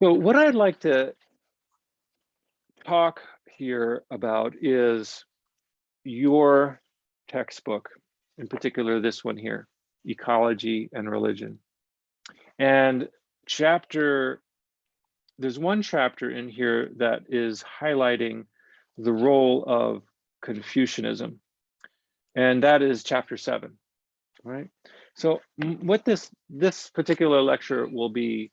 So what I'd like to talk here about is your textbook, in particular this one here, Ecology and Religion. And there's one chapter in here that is highlighting the role of Confucianism, and that is chapter 7, right? So what this particular lecture will be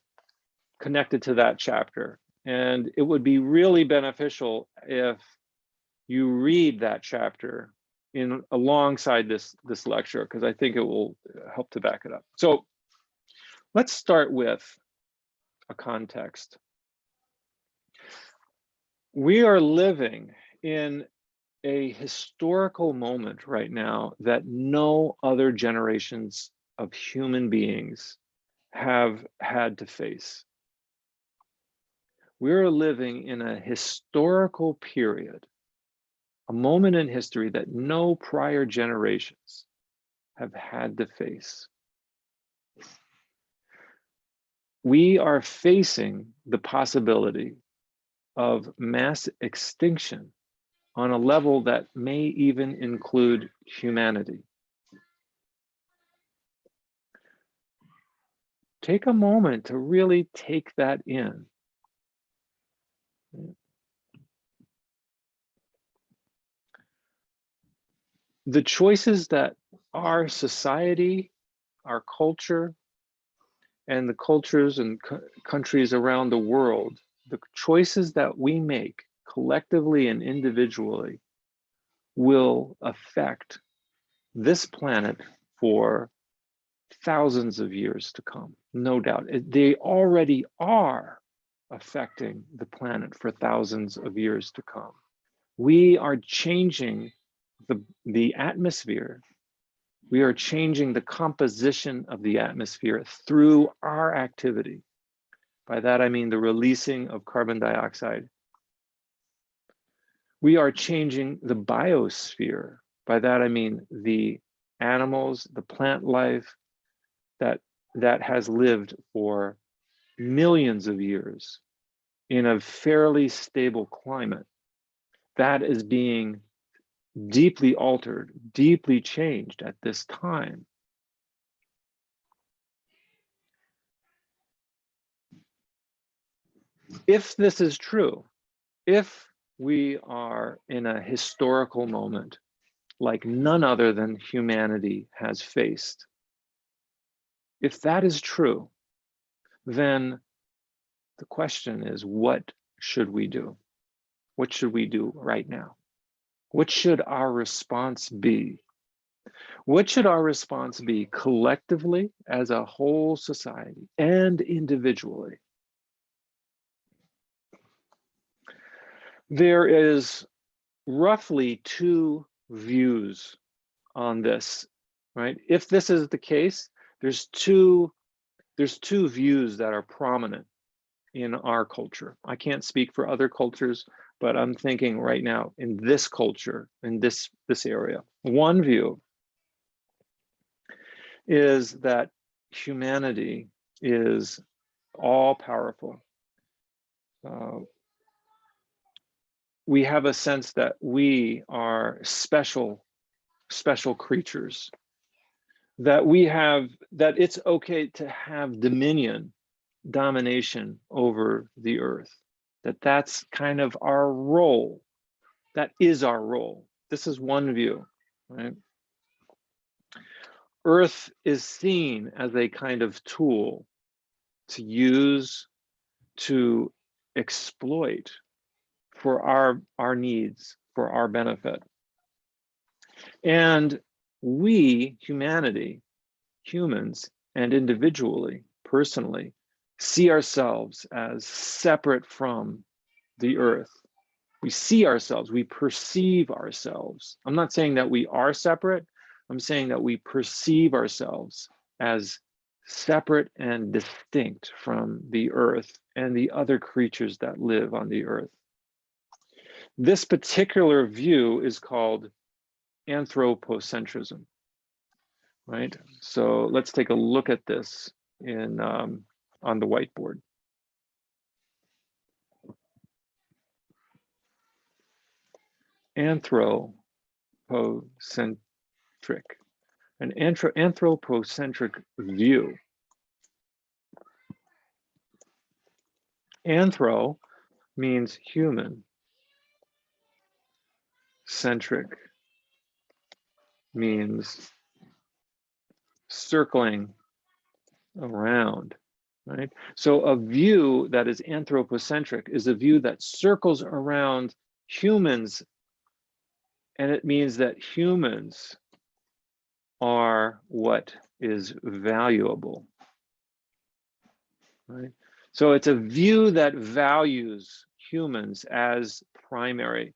connected to that chapter, and it would be really beneficial if you read that chapter alongside this lecture, because I think it will help to back it up. So let's start with a context. We are living in a historical moment right now that no other generations of human beings have had to face. We're living in a historical period, a moment in history that no prior generations have had to face. We are facing the possibility of mass extinction on a level that may even include humanity. Take a moment to really take that in. The choices that our society, our culture, and the cultures and countries around the world, the choices that we make collectively and individually will affect this planet for thousands of years to come, no doubt. They already are affecting the planet for thousands of years to come. We are changing the atmosphere. We are changing the composition of the atmosphere through our activity. By that, I mean the releasing of carbon dioxide. We are changing the biosphere. By that, I mean the animals, the plant life that has lived for millions of years in a fairly stable climate. That is being deeply altered, deeply changed at this time. If this is true, if we are in a historical moment like none other than humanity has faced, if that is true, then the question is, what should we do? What should we do right now? What should our response be? What should our response be collectively as a whole society and individually? There is roughly 2 views on this, right? If this is the case, there's two views that are prominent in our culture. I can't speak for other cultures, but I'm thinking right now in this culture, in this area. One view is that humanity is all powerful. We have a sense that we are special creatures, that it's okay to have domination over the earth, that's kind of our role. That is our role. This is one view, right? Earth is seen as a kind of tool to use, to exploit for our needs, for our benefit. And we, humanity, humans, and individually, personally, see ourselves as separate from the earth. We see ourselves, we perceive ourselves. I'm not saying that we are separate. I'm saying that we perceive ourselves as separate and distinct from the earth and the other creatures that live on the earth. This particular view is called Anthropocentrism, right? So let's take a look at this on the whiteboard. anthropocentric, an anthropocentric view. Anthro means human. Centric means circling around, right? So a view that is anthropocentric is a view that circles around humans, and it means that humans are what is valuable, right? So it's a view that values humans as primary,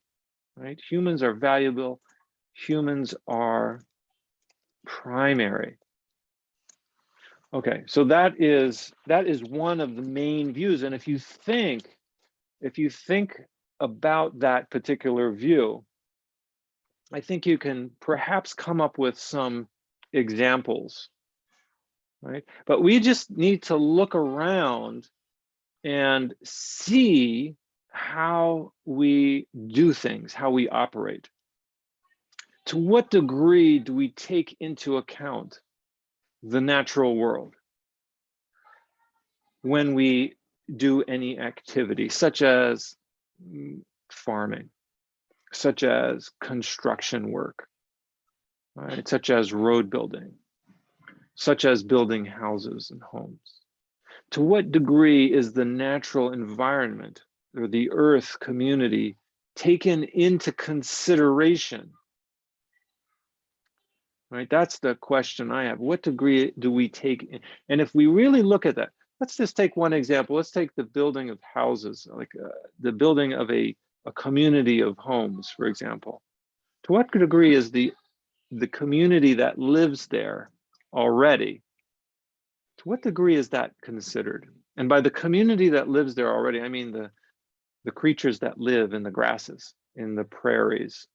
right? Humans are valuable, humans are primary. Okay, so that is one of the main views. And if you think about that particular view, I think you can perhaps come up with some examples, right? But we just need to look around and see how we do things, how we operate. To what degree do we take into account the natural world when we do any activity, such as farming, such as construction work, right? Such as road building, such as building houses and homes? To what degree is the natural environment or the earth community taken into consideration? Right, that's the question I have. What degree do we take in? And if we really look at that, let's just take one example. Let's take the building of houses, like the building of a community of homes, for example. To what degree is the community that lives there already, to what degree is that considered? And by the community that lives there already, I mean the creatures that live in the grasses, in the prairies,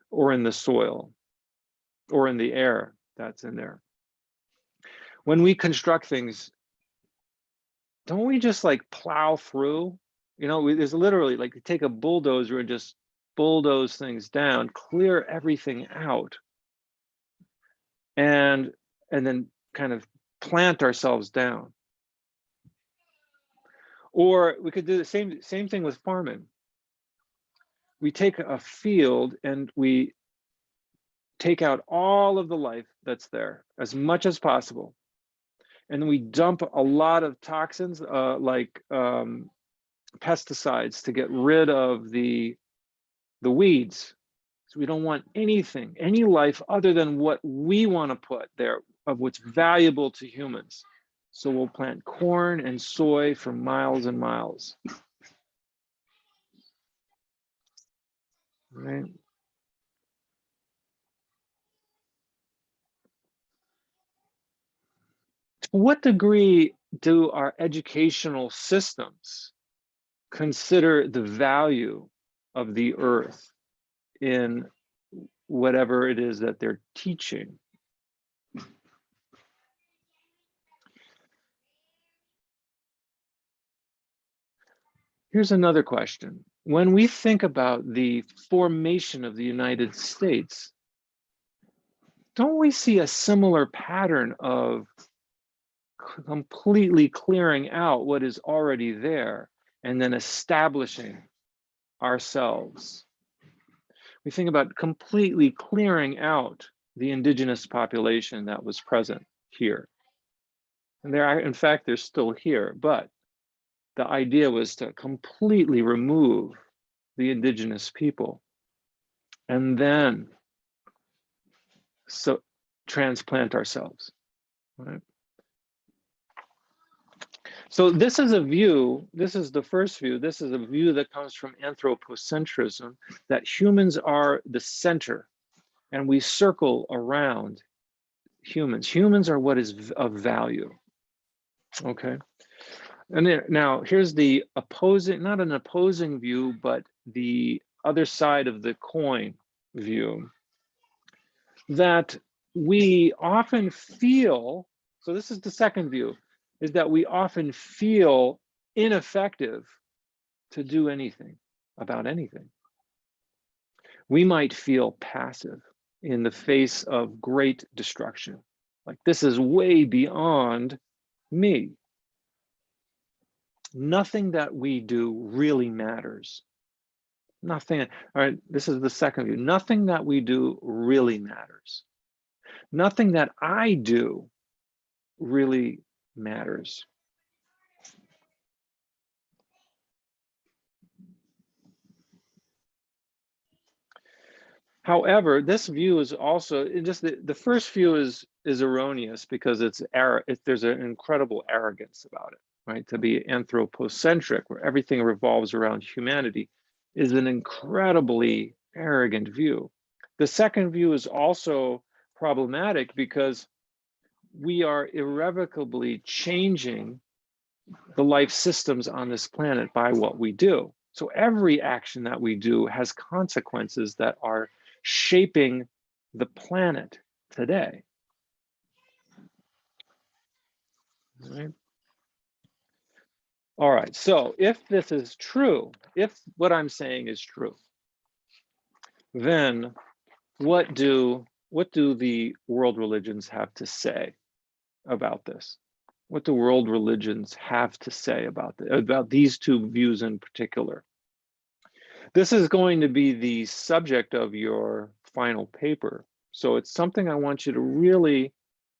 or in the soil, or in the air that's in there. When we construct things, don't we just like plow through? You know, there's literally like take a bulldozer and just bulldoze things down, clear everything out, and then kind of plant ourselves down. Or we could do the same thing with farming. We take a field and we take out all of the life that's there as much as possible. And we dump a lot of toxins like pesticides to get rid of the weeds. So we don't want anything, any life other than what we want to put there of what's valuable to humans. So we'll plant corn and soy for miles and miles. Right? To what degree do our educational systems consider the value of the earth in whatever it is that they're teaching? Here's another question. When we think about the formation of the United States, don't we see a similar pattern of completely clearing out what is already there and then establishing ourselves? We think about completely clearing out the indigenous population that was present here. And in fact, they're still here, but the idea was to completely remove the indigenous people and then transplant ourselves, right? So this is a view, this is the first view, this is a view that comes from anthropocentrism, that humans are the center and we circle around humans. Humans are what is of value, okay? And now here's the opposing, not an opposing view, but the other side of the coin view, that we often feel, so this is the second view, is that we often feel ineffective to do anything about anything. we might feel passive in the face of great destruction. Like, this is way beyond me. Nothing that we do really matters. Nothing. All right, this is the second view. Nothing that we do really matters. Nothing that I do really matters. However, this view is also just the first view is erroneous because there's an incredible arrogance about it, right? To be anthropocentric, where everything revolves around humanity, is an incredibly arrogant view. The second view is also problematic because we are irrevocably changing the life systems on this planet by what we do. So every action that we do has consequences that are shaping the planet today. Right? All right, so if this is true, if what I'm saying is true, then what do the world religions have to say about this? What do world religions have to say about these two views in particular? This is going to be the subject of your final paper. So it's something I want you to really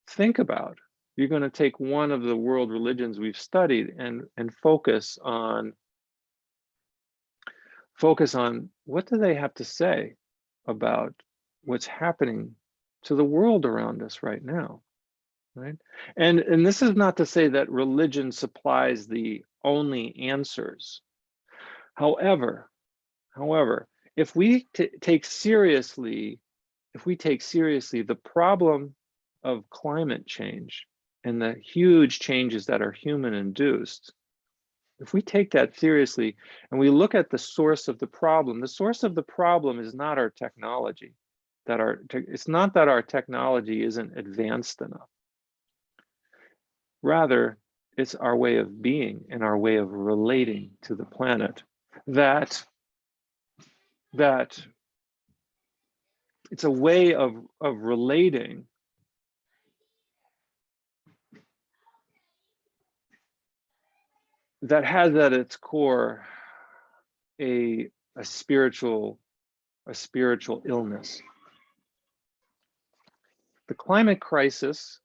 think about. You're going to take one of the world religions we've studied and focus on what do they have to say about what's happening to the world around us right now, right? And this is not to say that religion supplies the only answers. However, if we take seriously the problem of climate change and the huge changes that are human induced, if we take that seriously and we look at the source of the problem is not our technology. It's not that our technology isn't advanced enough. Rather, it's our way of being and our way of relating to the planet that it's a way of relating that has at its core a spiritual illness. The climate crisis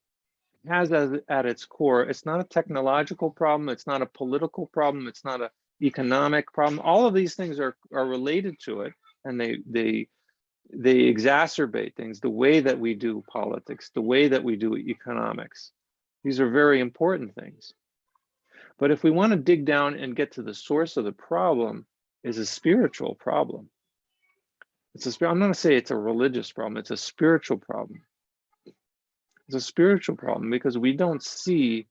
has at its core, it's not a technological problem, it's not a political problem, it's not an economic problem. All of these things are related to it, and they exacerbate things, the way that we do politics, the way that we do economics. These are very important things. But if we want to dig down and get to the source of the problem, is a spiritual problem. I'm not going to say it's a religious problem, it's a spiritual problem. It's a spiritual problem because we don't see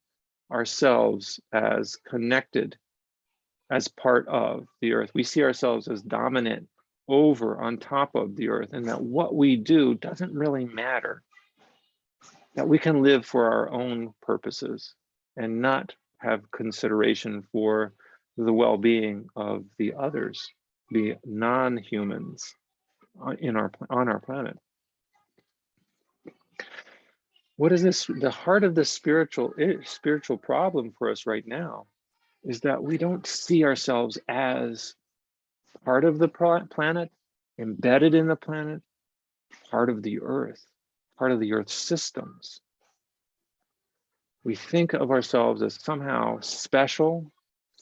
ourselves as connected, as part of the earth. We see ourselves as dominant over, on top of the earth, and that what we do doesn't really matter. That we can live for our own purposes and not have consideration for the well-being of the others, the non-humans on our planet. What is this? The heart of the spiritual problem for us right now is that we don't see ourselves as part of the planet, embedded in the planet, part of the earth systems. We think of ourselves as somehow special,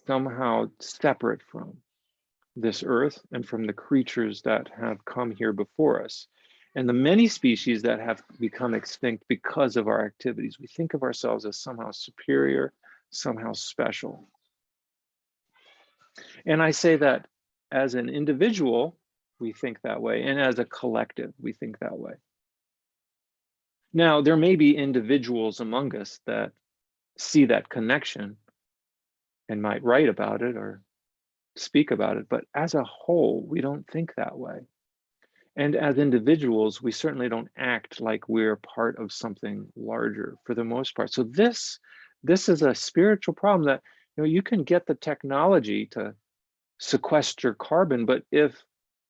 somehow separate from this earth and from the creatures that have come here before us, and the many species that have become extinct because of our activities. We think of ourselves as somehow superior, somehow special. And I say that as an individual, we think that way, and as a collective, we think that way. Now, there may be individuals among us that see that connection and might write about it or speak about it, but as a whole, we don't think that way. And as individuals, we certainly don't act like we're part of something larger for the most part. So this is a spiritual problem that, you can get the technology to sequester carbon, but if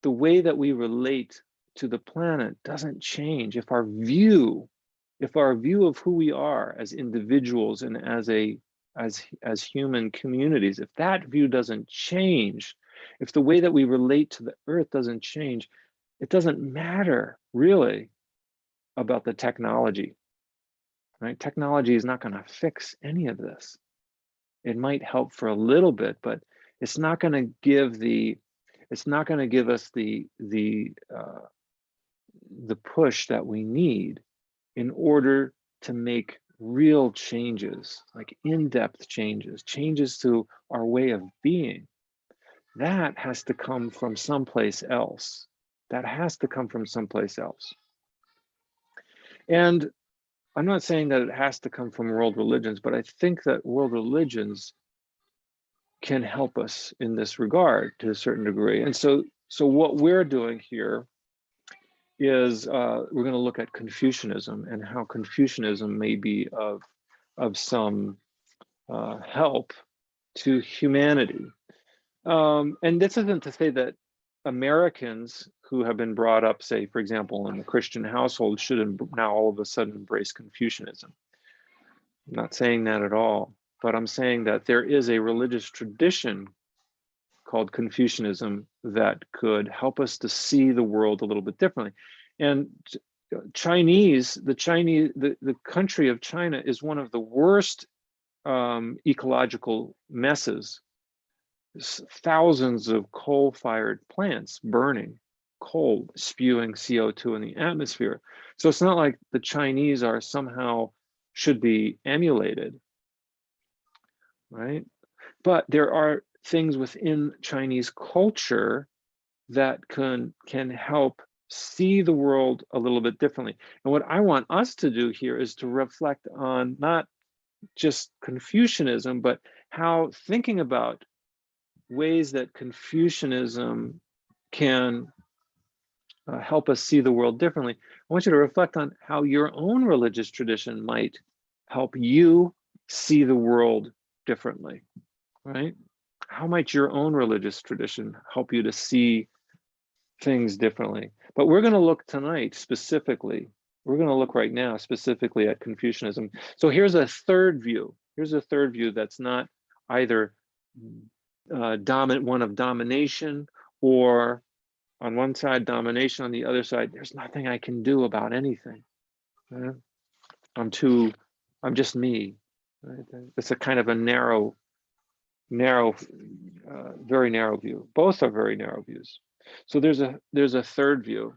the way that we relate to the planet doesn't change, if our view of who we are as individuals and as human communities, if that view doesn't change, if the way that we relate to the earth doesn't change, it doesn't matter really about the technology, right? Technology is not going to fix any of this. It might help for a little bit, but it's not going to give us the push that we need in order to make real changes, like in-depth changes to our way of being. That has to come from someplace else. That has to come from someplace else. And I'm not saying that it has to come from world religions, but I think that world religions can help us in this regard to a certain degree. And so what we're doing here is we're going to look at Confucianism and how Confucianism may be of some help to humanity. And this isn't to say that Americans who have been brought up, say, for example, in a Christian household, should now all of a sudden embrace Confucianism. I'm not saying that at all, but I'm saying that there is a religious tradition called Confucianism that could help us to see the world a little bit differently. And the country of China is one of the worst ecological messes. Thousands of coal-fired plants burning coal, spewing CO2 in the atmosphere. So it's not like the Chinese are somehow should be emulated, right? But there are things within Chinese culture that can help see the world a little bit differently. And what I want us to do here is to reflect on not just Confucianism, but how thinking about ways that Confucianism can help us see the world differently. I want you to reflect on how your own religious tradition might help you see the world differently, right? How might your own religious tradition help you to see things differently? But we're going to look tonight specifically, we're going to look right now specifically at Confucianism. So here's a third view. Here's a third view that's not either one of domination, or on one side domination, on the other side there's nothing I can do about anything. I'm just me. Right? It's a kind of a narrow, very narrow view. Both are very narrow views. So there's a third view,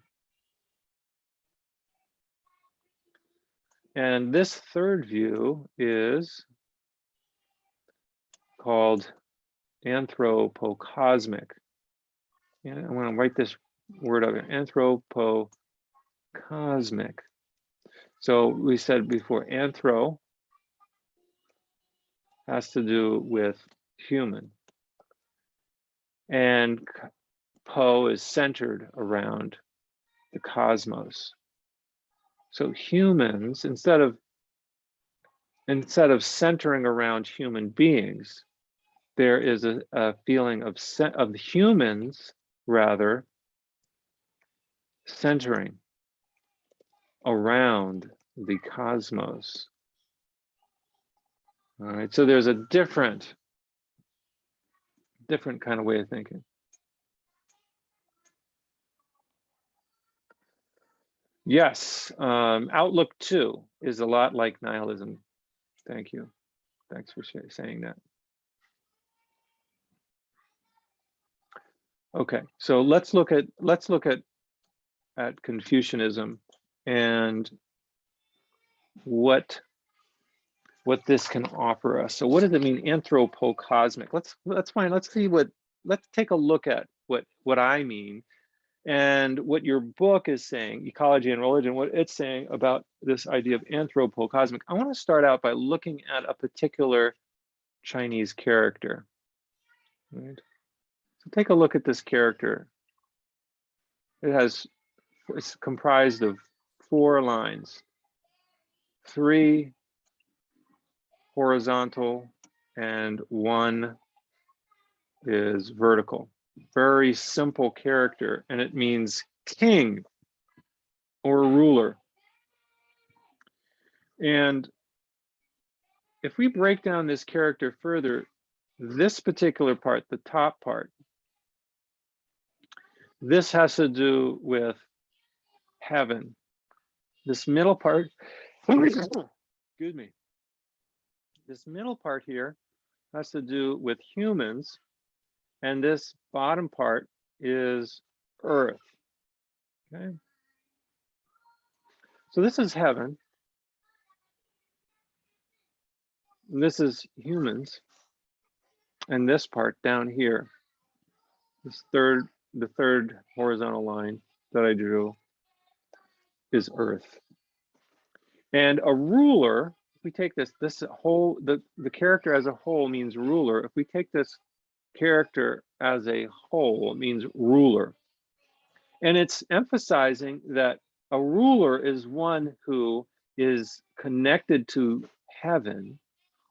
and this third view is called Anthropocosmic. And I'm going to write this word out here, Anthropocosmic. So we said before, anthro has to do with human, and po is centered around the cosmos. So humans, instead of centering around human beings, there is a feeling of humans rather centering around the cosmos. All right, so there's a different kind of way of thinking. Yes, outlook 2 is a lot like nihilism. Thank you. Thanks for saying that. Okay, so let's look at Confucianism and what this can offer us. So what does it mean, anthropocosmic? Let's take a look at what I mean, and what your book is saying, Ecology and Religion, what it's saying about this idea of anthropocosmic. I want to start out by looking at a particular Chinese character. Right? So take a look at this character. It's comprised of 4 lines, 3 horizontal and 1 is vertical. very simple character, and it means king or ruler. And if we break down this character further, this particular part, the top part, this has to do with heaven. This middle part, excuse me, this middle part here has to do with humans, and this bottom part is earth. Okay. So this is heaven, and this is humans, and this part down here, the third horizontal line that I drew is earth. And a ruler, if we take this whole, the character as a whole means ruler. If we take this character as a whole, it means ruler. And it's emphasizing that a ruler is one who is connected to heaven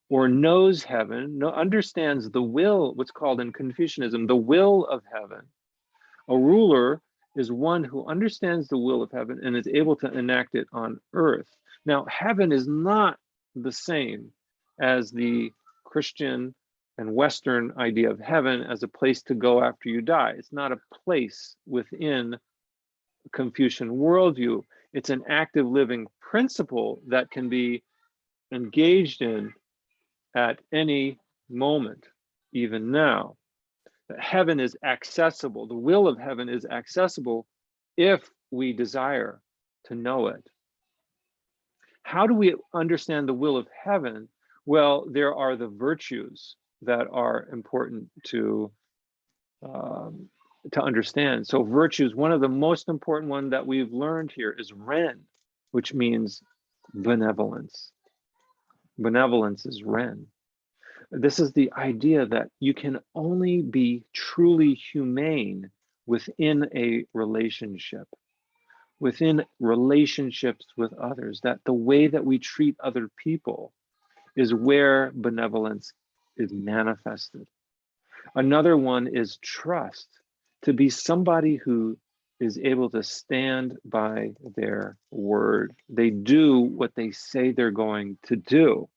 or knows heaven, understands the will, what's called in Confucianism, the will of heaven. A ruler is one who understands the will of heaven and is able to enact it on earth. Now, heaven is not the same as the Christian and Western idea of heaven as a place to go after you die. It's not a place within Confucian worldview. It's an active living principle that can be engaged in at any moment, even now. That heaven is accessible. The will of heaven is accessible if we desire to know it. How do we understand the will of heaven? Well, there are the virtues that are important to understand. So virtues, one of the most important one that we've learned here is Ren, which means benevolence. Benevolence is Ren. This is the idea that you can only be truly humane within a relationship, within relationships with others, that the way that we treat other people is where benevolence is manifested. Another one is trust, to be somebody who is able to stand by their word. They do what they say they're going to do.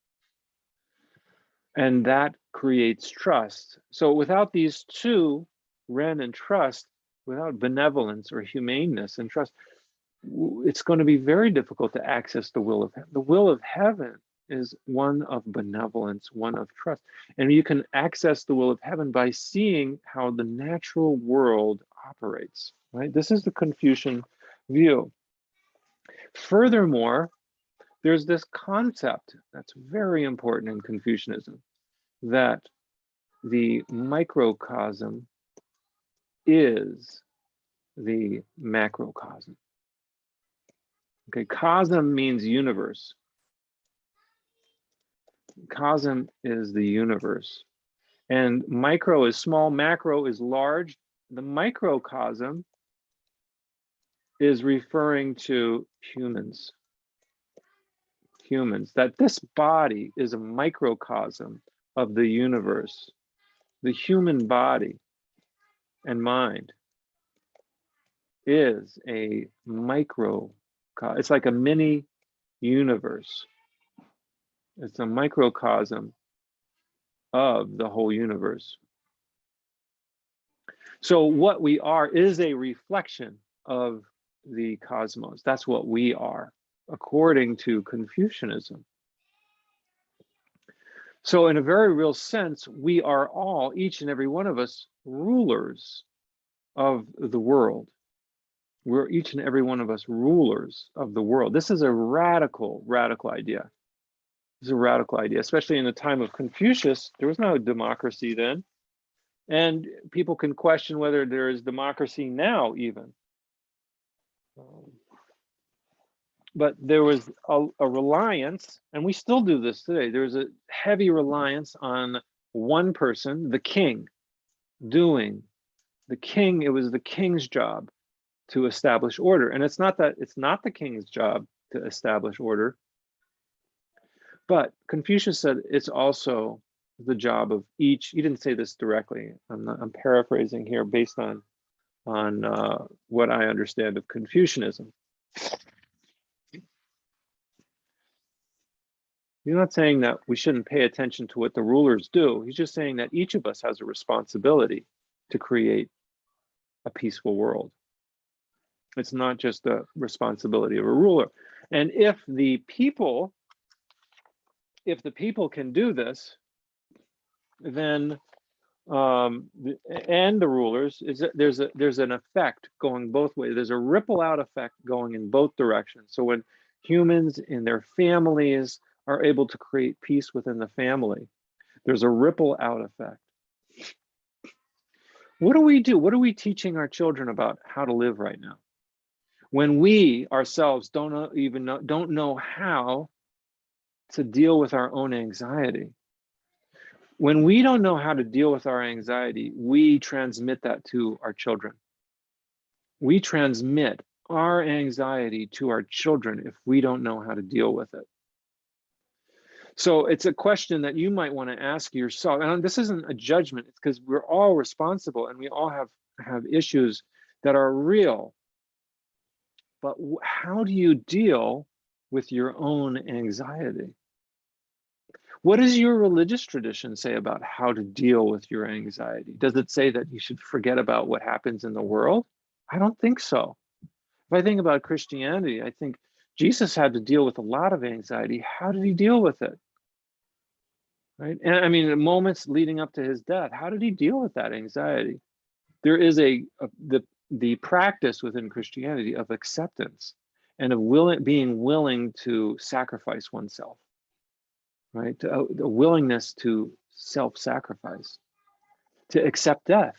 And that creates trust. So without these two, Ren and trust, without benevolence or humaneness and trust, it's going to be very difficult to access the will of heaven. The will of heaven is one of benevolence, one of trust. And you can access the will of heaven by seeing how the natural world operates, right? This is the Confucian view. Furthermore, there's this concept that's very important in Confucianism, that the microcosm is the macrocosm. Okay, cosm means universe. Cosm is the universe. And micro is small, macro is large. The microcosm is referring to humans. Humans, that this body is a microcosm of the universe. The human body and mind is a microcosm. It's like a mini universe. It's a microcosm of the whole universe. So what we are is a reflection of the cosmos. That's what we are, according to Confucianism. So in a very real sense, we are all, each and every one of us, rulers of the world. We're each and every one of us rulers of the world. This is a radical, radical idea. This is a radical idea, especially in the time of Confucius. There was no democracy then. And people can question whether there is democracy now even. But there was a reliance, and we still do this today. There's a heavy reliance on one person, the king, doing. The king, it was the king's job to establish order. And it's not that it's not the king's job to establish order, but Confucius said it's also the job of each. You didn't say this directly. I'm paraphrasing here based on what I understand of Confucianism. He's not saying that we shouldn't pay attention to what the rulers do. He's just saying that each of us has a responsibility to create a peaceful world. It's not just the responsibility of a ruler. And if the people can do this, then and the rulers, there's an effect going both ways. There's a ripple out effect going in both directions. So when humans in their families are able to create peace within the family, there's a ripple out effect. What do we do? What are we teaching our children about how to live right now, when we ourselves don't know how to deal with our own anxiety? When we don't know how to deal with our anxiety, we transmit that to our children. We transmit our anxiety to our children if we don't know how to deal with it. So it's a question that you might want to ask yourself. And this isn't a judgment, it's because we're all responsible and we all have issues that are real. But how do you deal with your own anxiety? What does your religious tradition say about how to deal with your anxiety? Does it say that you should forget about what happens in the world? I don't think so. If I think about Christianity, I think Jesus had to deal with a lot of anxiety. How did he deal with it? Right? And I mean, the moments leading up to his death, how did he deal with that anxiety? There is the practice within Christianity of acceptance and of being willing to sacrifice oneself. Right? The willingness to self-sacrifice, to accept death,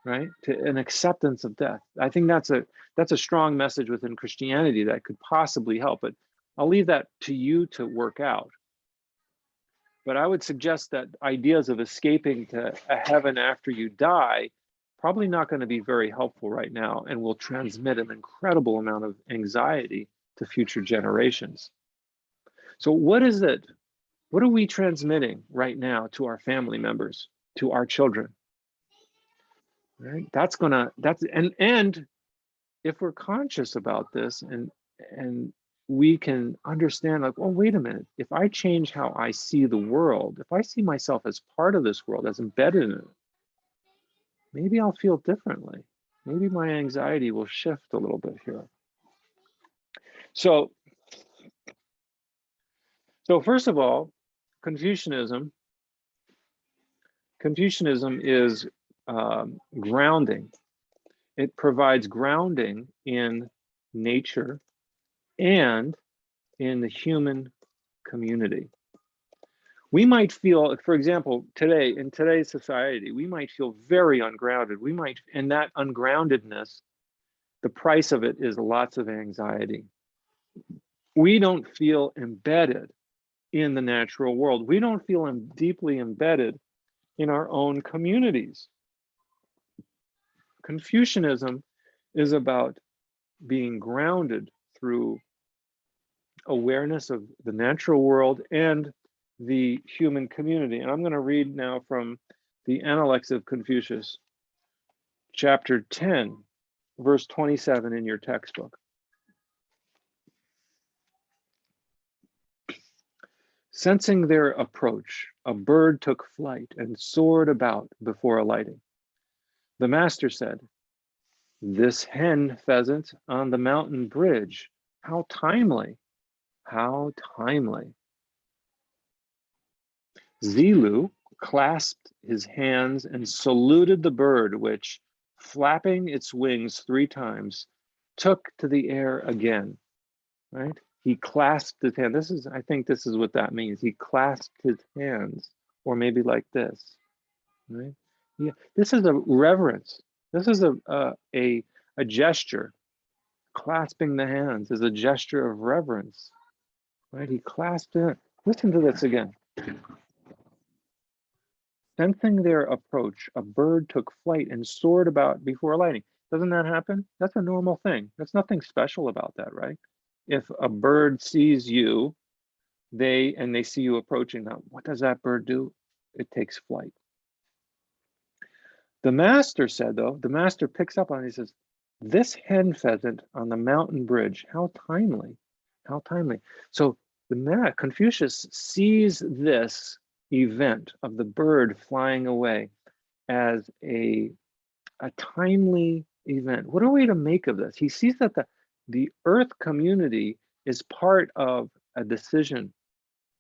right? To an acceptance of death. I think that's a strong message within Christianity that could possibly help, but I'll leave that to you to work out. But I would suggest that ideas of escaping to a heaven after you die, probably not going to be very helpful right now, and will transmit an incredible amount of anxiety to future generations. So what is it? What are we transmitting right now to our family members, to our children? Right? And if we're conscious about this and we can understand, like, well, wait a minute, if I change how I see the world, if I see myself as part of this world, as embedded in it, maybe I'll feel differently. Maybe my anxiety will shift a little bit here. So first of all, Confucianism is grounding. It provides grounding in nature and in the human community. We might feel, for example, in today's society, we might feel very ungrounded. And that ungroundedness, the price of it is lots of anxiety. We don't feel embedded in the natural world. We don't feel deeply embedded in our own communities. Confucianism is about being grounded through awareness of the natural world and the human community. And I'm going to read now from the Analects of Confucius, chapter 10, verse 27 in your textbook. Sensing their approach, a bird took flight and soared about before alighting. The master said, "This hen pheasant on the mountain bridge, how timely, how timely." Zilu clasped his hands and saluted the bird, which, flapping its wings 3 times, took to the air again. Right? He clasped his hand. I think this is what that means. He clasped his hands, or maybe like this. Right? Yeah. This is a reverence. This is a gesture. Clasping the hands is a gesture of reverence. Right? He clasped it. Listen to this again. Sensing their approach, a bird took flight and soared about before alighting. Doesn't that happen? That's a normal thing. There's nothing special about that, right? If a bird sees you, they see you approaching them, what does that bird do? it takes flight. The master said, though, the master picks up on it, he says, this hen pheasant on the mountain bridge, how timely, how timely. So Confucius sees this event of the bird flying away as a timely event. What are we to make of this? He sees that the earth community is part of a decision,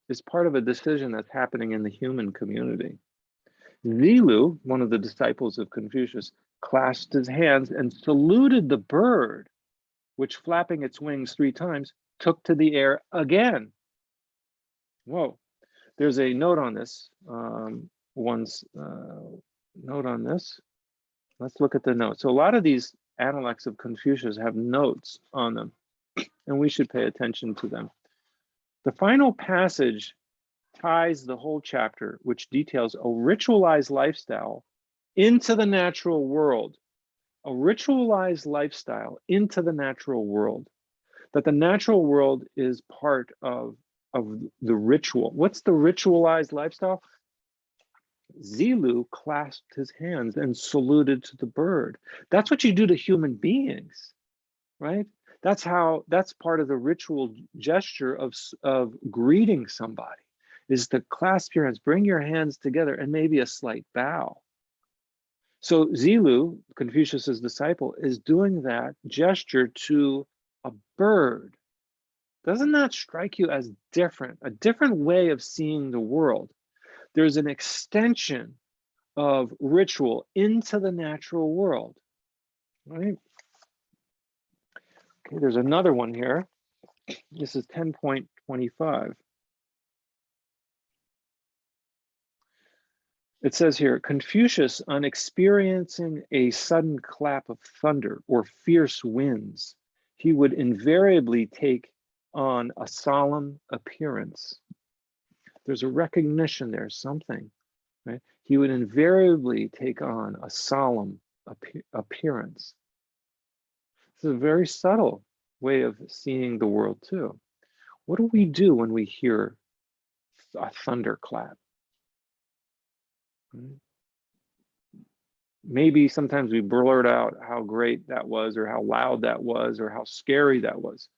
is part of a decision that's happening in the human community. Zilu, one of the disciples of Confucius, clasped his hands and saluted the bird, which, flapping its wings 3 times, took to the air again. Whoa. There's a note on this. Note on this. Let's look at the note. So a lot of these Analects of Confucius have notes on them, and we should pay attention to them. The final passage ties the whole chapter, which details a ritualized lifestyle into the natural world. A ritualized lifestyle into the natural world. That the natural world is part of the ritual. What's the ritualized lifestyle? Zilu clasped his hands and saluted to the bird. That's what you do to human beings, right? That's part of the ritual gesture of greeting somebody, is to clasp your hands, bring your hands together, and maybe a slight bow. So Zilu, Confucius's disciple, is doing that gesture to a bird. Doesn't that strike you as different, a different way of seeing the world? There's an extension of ritual into the natural world, right? Okay, there's another one here. This is 10.25. It says here, Confucius, on experiencing a sudden clap of thunder or fierce winds, he would invariably take on a solemn appearance. There's a recognition there, something, right? He would invariably take on a solemn appearance. This is a very subtle way of seeing the world too. What do we do when we hear a thunderclap? Maybe sometimes we blurt out how great that was, or how loud that was, or how scary that was.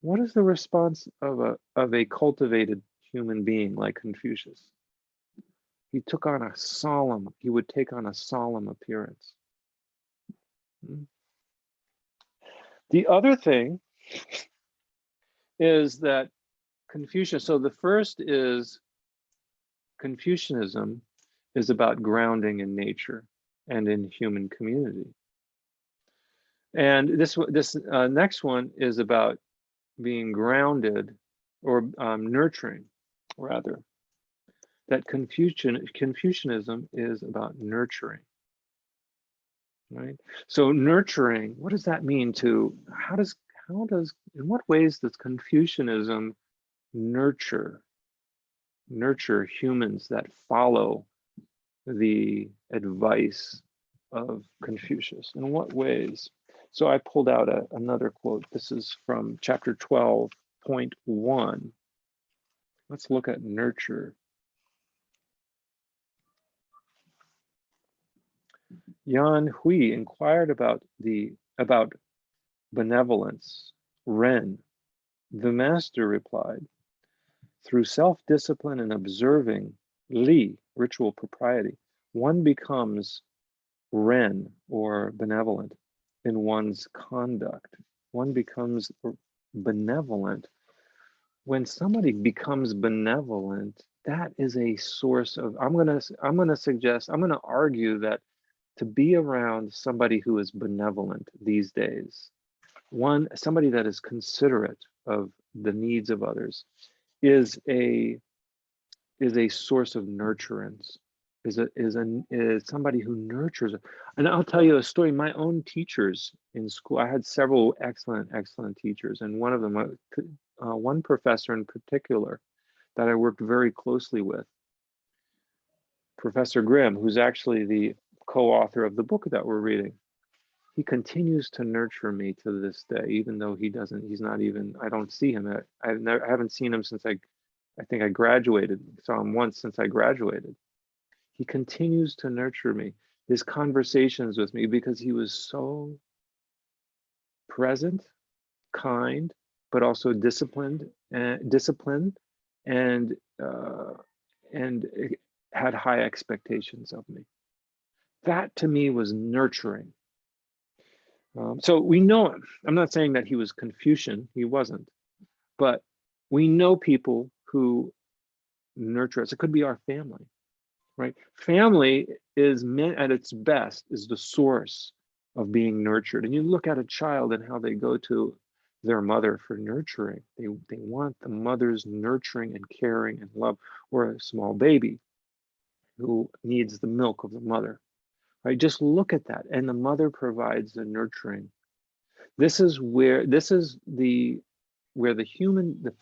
What is the response of a cultivated human being like Confucius? He would take on a solemn appearance. The other thing is that Confucius, so the first is Confucianism is about grounding in nature and in human community. And this next one is about being grounded, or nurturing, rather. That Confucianism is about nurturing, right? So nurturing, what does that mean in what ways does Confucianism nurture humans that follow the advice of Confucius? In what ways? So I pulled out another quote. This is from chapter 12.1. Let's look at nurture. Yan Hui inquired about benevolence, Ren. The master replied, through self-discipline and observing Li, ritual propriety, one becomes Ren, or benevolent, in one's conduct. One becomes benevolent. When somebody becomes benevolent, that is a source of, I'm gonna argue that to be around somebody who is benevolent these days, somebody that is considerate of the needs of others, is a source of nurturance, is somebody who nurtures. And I'll tell you a story. My own teachers in school, I had several excellent teachers, and one of them, one professor in particular that I worked very closely with, Professor Grimm, who's actually the co-author of the book that we're reading. He continues to nurture me to this day, even though he's not even, I don't see him. I haven't seen him since I I think I graduated, saw him once since I graduated. He continues to nurture me, his conversations with me, because he was so present, kind, but also disciplined, and uh, and had high expectations of me. That to me was nurturing. So we know him. I'm not saying that he was Confucian, he wasn't, but we know people who nurture us. It could be our family, right? Family is meant at its best, is the source of being nurtured. And you look at a child and how they go to their mother for nurturing. They want the mother's nurturing and caring and love, or a small baby who needs the milk of the mother, right? Just look at that. And the mother provides the nurturing. This is where the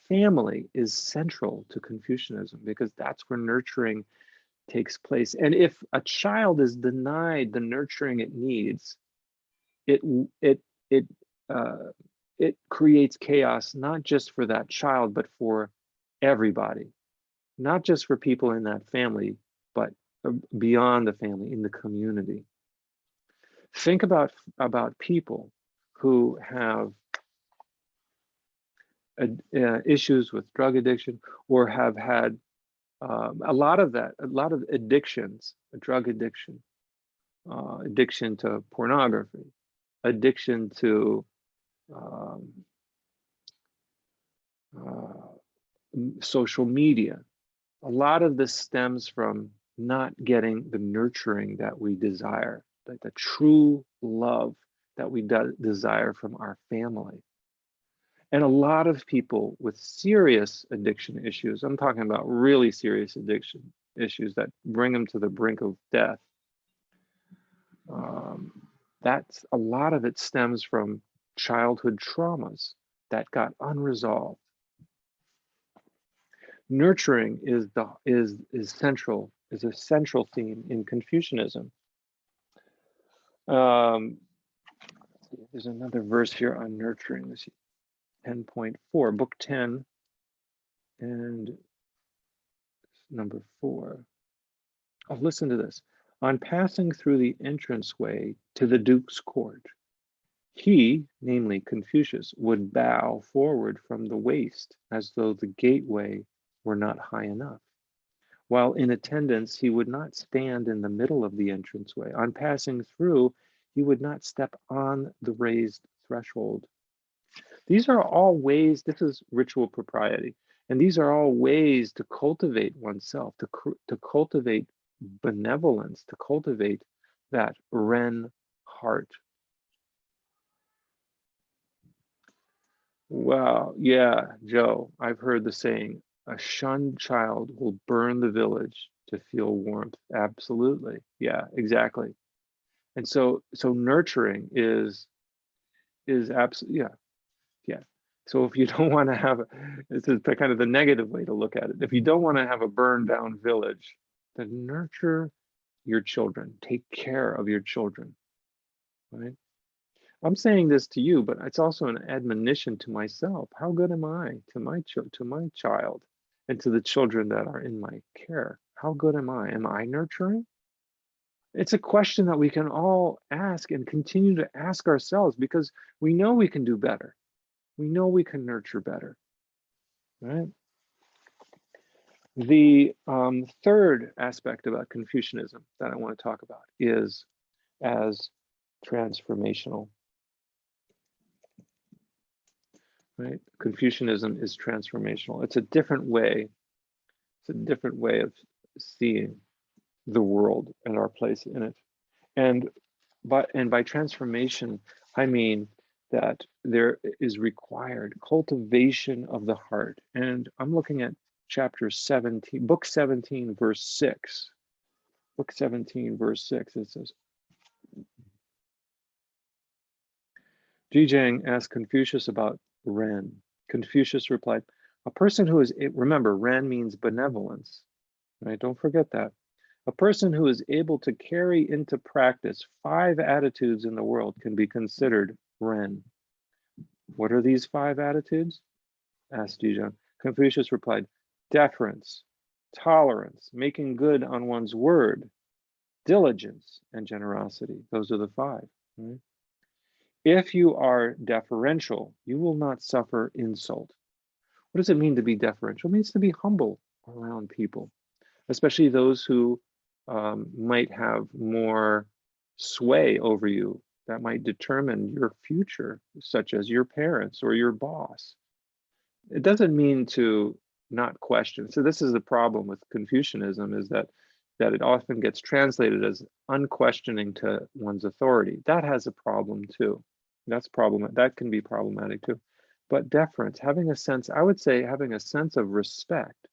family is central to Confucianism, because that's where nurturing takes place. And if a child is denied the nurturing it needs, it it it uh, it creates chaos, not just for that child, but for everybody, not just for people in that family, but beyond the family, in the community. Think about people who have issues with drug addiction, or have had a lot of addictions, drug addiction, addiction to pornography, addiction to um, social media. A lot of this stems from not getting the nurturing that we desire, like the true love that we desire from our family. And a lot of people with serious addiction issues, I'm talking about really serious addiction issues that bring them to the brink of death. That's a lot of it stems from childhood traumas that got unresolved. Nurturing is a central theme in Confucianism. There's another verse here on nurturing. This 10.4, book 10, and number 4. Oh, listen to this. On passing through the entranceway to the Duke's court, he, namely Confucius, would bow forward from the waist as though the gateway were not high enough. While in attendance, he would not stand in the middle of the entranceway. On passing through, he would not step on the raised threshold. These are all ways, this is ritual propriety, and these are all ways to cultivate oneself, to cultivate benevolence, to cultivate that Ren heart. Wow, yeah, Joe, I've heard the saying, a shunned child will burn the village to feel warmth. Absolutely. Yeah, exactly. And so nurturing is absolutely, yeah, yeah. So if you don't want to have this is kind of the negative way to look at it. If you don't want to have a burned down village, then nurture your children, take care of your children, right? I'm saying this to you, but it's also an admonition to myself. How good am I to my child and to the children that are in my care? How good am I? Am I nurturing? It's a question that we can all ask and continue to ask ourselves, because we know we can do better. We know we can nurture better, right? The third aspect about Confucianism that I want to talk about is as transformational. Right? Confucianism is transformational. It's a different way. It's a different way of seeing the world and our place in it. And by transformation, I mean that there is required cultivation of the heart. And I'm looking at chapter 17, book 17, verse 6. Book 17, verse 6. It says, Zhizhang asked Confucius about Ren. Confucius replied, a person who is, remember, Ren means benevolence, right? Don't forget that. A person who is able to carry into practice 5 attitudes in the world can be considered Ren. What are these 5 attitudes? Asked Zhizhang. Confucius replied, deference, tolerance, making good on one's word, diligence, and generosity. Those are the five. Right? If you are deferential, you will not suffer insult. What does it mean to be deferential? It means to be humble around people, especially those who might have more sway over you, that might determine your future, such as your parents or your boss. It doesn't mean to not question. So this is the problem with Confucianism, is that it often gets translated as unquestioning to one's authority. That has a problem too. That can be problematic too. But deference, having a sense, I would say having a sense of respect,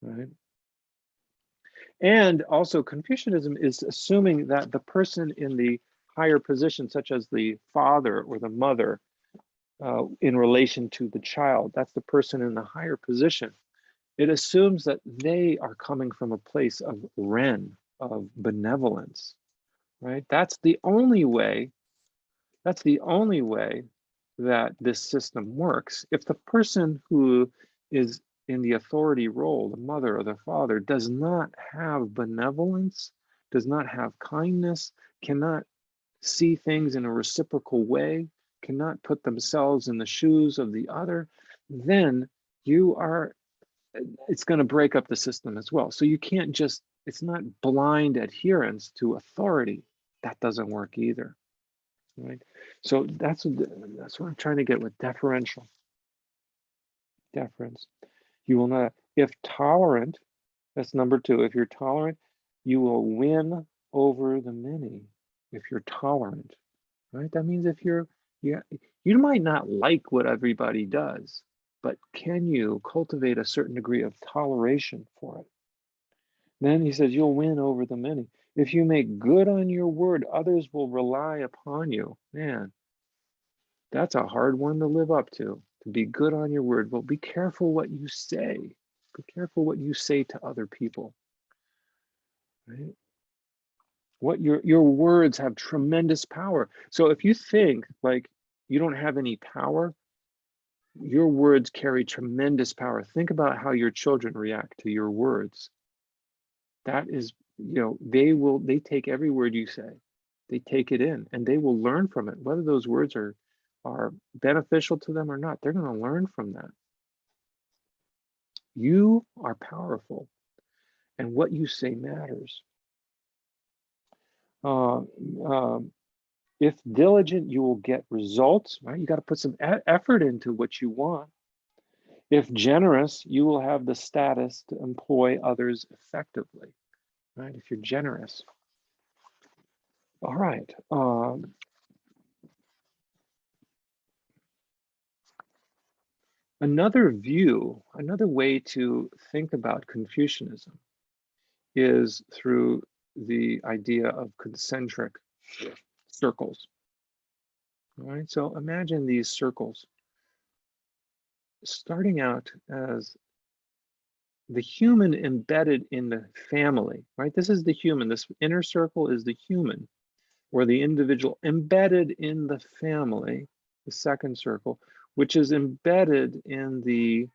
right? And also Confucianism is assuming that the person in the higher position, such as the father or the mother, in relation to the child, that's the person in the higher position. It assumes that they are coming from a place of ren, of benevolence, right? That's the only way that this system works. If the person who is in the authority role, the mother or the father, does not have benevolence, does not have kindness, cannot see things in a reciprocal way, cannot put themselves in the shoes of the other, then it's going to break up the system as well. So you can't just, it's not blind adherence to authority. That doesn't work either, right? So that's what I'm trying to get with deferential. Deference. You will not, if tolerant, that's number two. If you're tolerant, you will win over the many. If you're tolerant, right? That means if you might not like what everybody does, but can you cultivate a certain degree of toleration for it? Then he says, you'll win over the many. If you make good on your word, others will rely upon you. Man, that's a hard one to live up to be good on your word. But be careful what you say. Be careful what you say to other people, right? What your words have tremendous power. So if you think like you don't have any power, your words carry tremendous power. Think about how your children react to your words. That is, they take every word you say. They take it in and they will learn from it. Whether those words are beneficial to them or not, they're going to learn from that. You are powerful and what you say matters. If diligent, you will get results, right? You got to put some effort into what you want. If generous, you will have the status to employ others effectively, right? If you're generous. All right. Another view, another way to think about Confucianism is through the idea of concentric circles. All right, so imagine these circles starting out as the human embedded in the family, right? This is the human. This inner circle is the human, or the individual embedded in the family, the second circle, which is embedded in the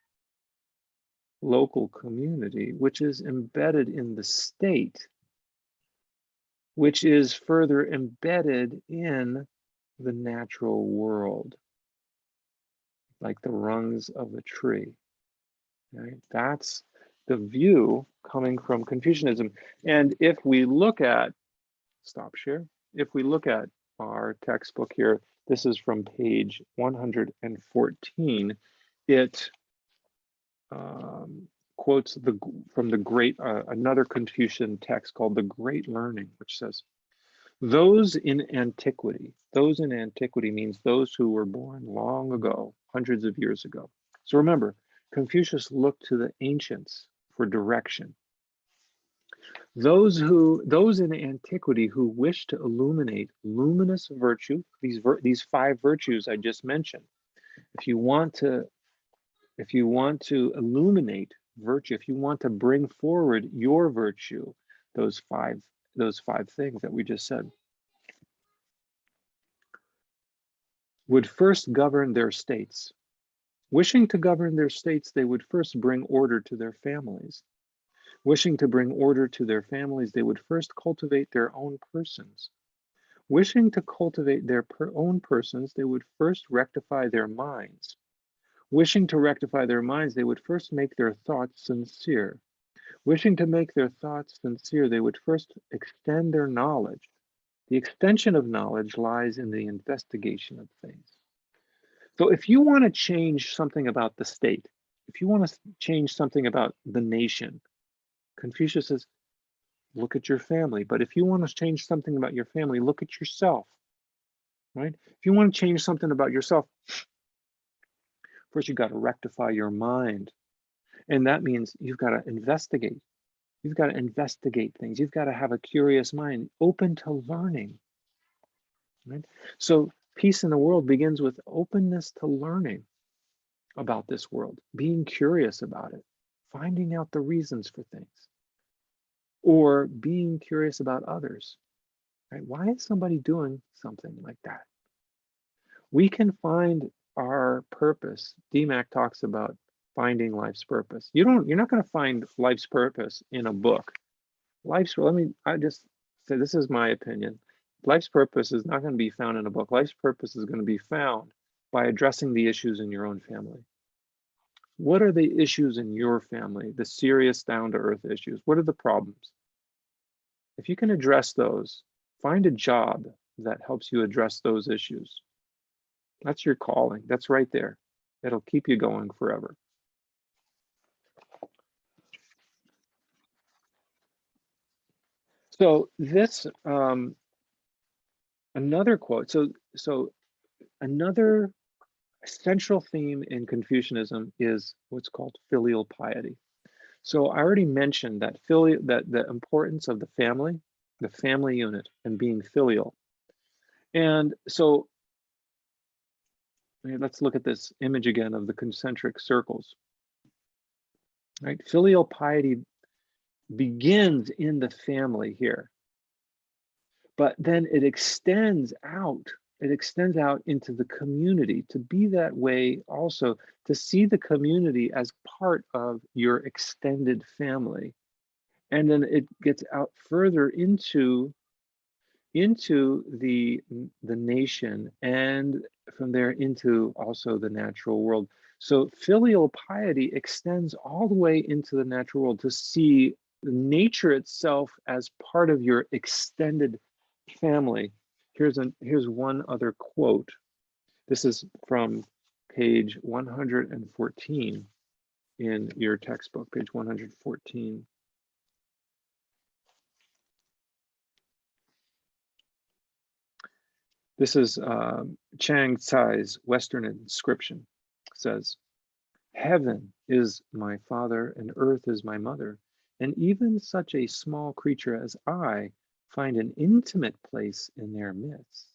local community, which is embedded in the state, which is further embedded in the natural world, like the rungs of a tree, right? That's the view coming from Confucianism. And if we look at, stop share, if we look at our textbook here, this is from page 114, it quotes from the great, another Confucian text called The Great Learning, which says, those in antiquity means those who were born long ago, hundreds of years ago. So remember, Confucius looked to the ancients for direction. Those in antiquity who wish to illuminate luminous virtue, these five virtues I just mentioned, if you want to illuminate virtue, if you want to bring forward your virtue, those five things that we just said, would first govern their states. Wishing to govern their states, they would first bring order to their families. Wishing to bring order to their families, they would first cultivate their own persons. Wishing to cultivate their own persons, they would first rectify their minds. Wishing to rectify their minds, they would first make their thoughts sincere. Wishing to make their thoughts sincere, they would first extend their knowledge. The extension of knowledge lies in the investigation of things. So if you want to change something about the state, if you want to change something about the nation, Confucius says, look at your family. But if you want to change something about your family, look at yourself, right? If you want to change something about yourself, first you got to rectify your mind. And that means you've got to investigate. You've got to investigate things. You've got to have a curious mind, open to learning, right? So peace in the world begins with openness to learning about this world, being curious about it, finding out the reasons for things, or being curious about others, right? Why is somebody doing something like that? We can find our purpose. DMAC talks about finding life's purpose. You're not going to find life's purpose in a book. I just say, this is my opinion. Life's purpose is not going to be found in a book. Life's purpose is going to be found by addressing the issues in your own family. What are the issues in your family? The serious down-to-earth issues. What are the problems? If you can address those, find a job that helps you address those issues. That's your calling. That's right there. It'll keep you going forever. So this, another quote. So another central theme in Confucianism is what's called filial piety. So I already mentioned that the importance of the family unit, and being filial. And so let's look at this image again of the concentric circles. Right, filial piety begins in the family here, but then it extends out. It extends out into the community, to be that way also, to see the community as part of your extended family. And then it gets out further into the nation, and from there into also the natural world. So filial piety extends all the way into the natural world, to see nature itself as part of your extended family. Here's one other quote. This is from page 114 in your textbook, page 114. This is Chiang Tsai's Western inscription. It says, "Heaven is my father and earth is my mother, and even such a small creature as I find an intimate place in their midst."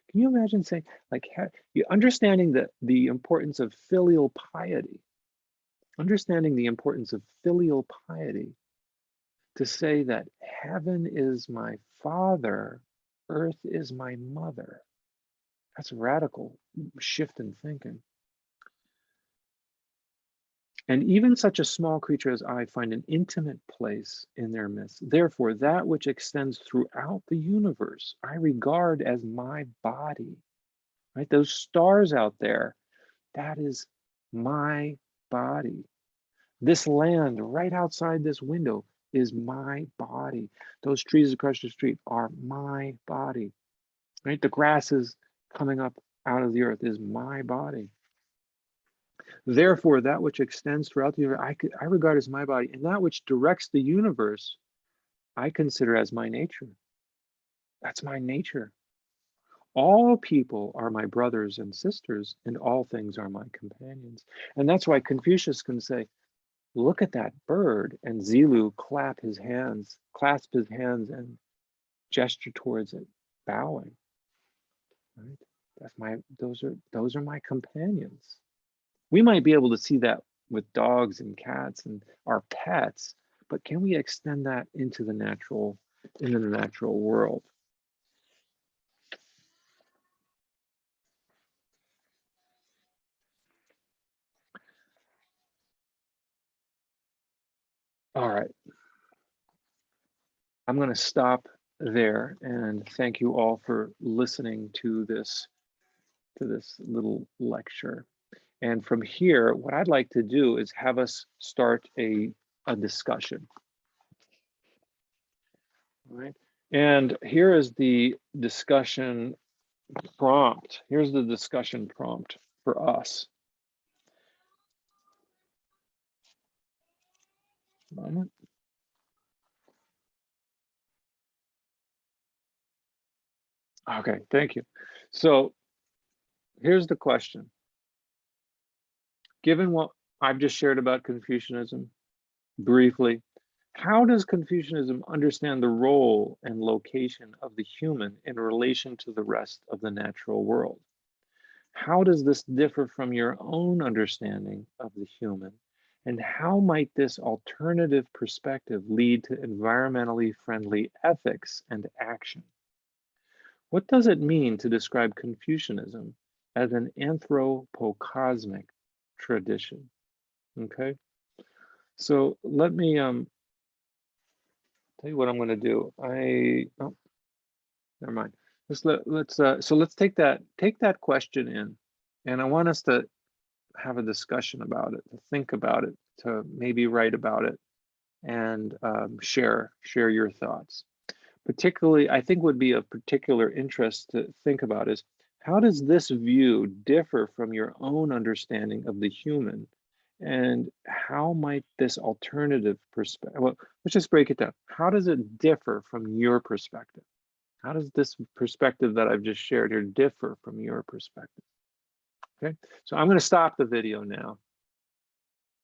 Can you imagine saying, like, you understanding the importance of filial piety, understanding the importance of filial piety, to say that heaven is my father, earth is my mother. That's a radical shift in thinking. And even such a small creature as I find an intimate place in their midst. Therefore, that which extends throughout the universe, I regard as my body. Right? Those stars out there, that is my body. This land right outside this window is my body. Those trees across the street are my body. Right? The grasses coming up out of the earth is my body. Therefore, that which extends throughout the universe, I regard as my body, and that which directs the universe, I consider as my nature. That's my nature. All people are my brothers and sisters, and all things are my companions. And that's why Confucius can say, look at that bird, and Zilu clasp his hands, and gesture towards it, bowing. Right? Those are my companions. We might be able to see that with dogs and cats and our pets, but can we extend that into the natural world? All right. I'm going to stop there and thank you all for listening to this little lecture. And from here, what I'd like to do is have us start a discussion. All right. And here is the discussion prompt. Here's the discussion prompt for us. Moment. Okay, thank you. So here's the question. Given what I've just shared about Confucianism briefly, how does Confucianism understand the role and location of the human in relation to the rest of the natural world? How does this differ from your own understanding of the human? And how might this alternative perspective lead to environmentally friendly ethics and action? What does it mean to describe Confucianism as an anthropocosmic tradition? Okay, so let me tell you what I'm going to do. Oh, never mind. Let's take that question in, and I want us to have a discussion about it, to think about it, to maybe write about it, and share your thoughts. Particularly, I think would be of particular interest to think about is, how does this view differ from your own understanding of the human? And how might this alternative perspective, well, let's just break it down. How does it differ from your perspective? How does this perspective that I've just shared here differ from your perspective? Okay, so I'm going to stop the video now.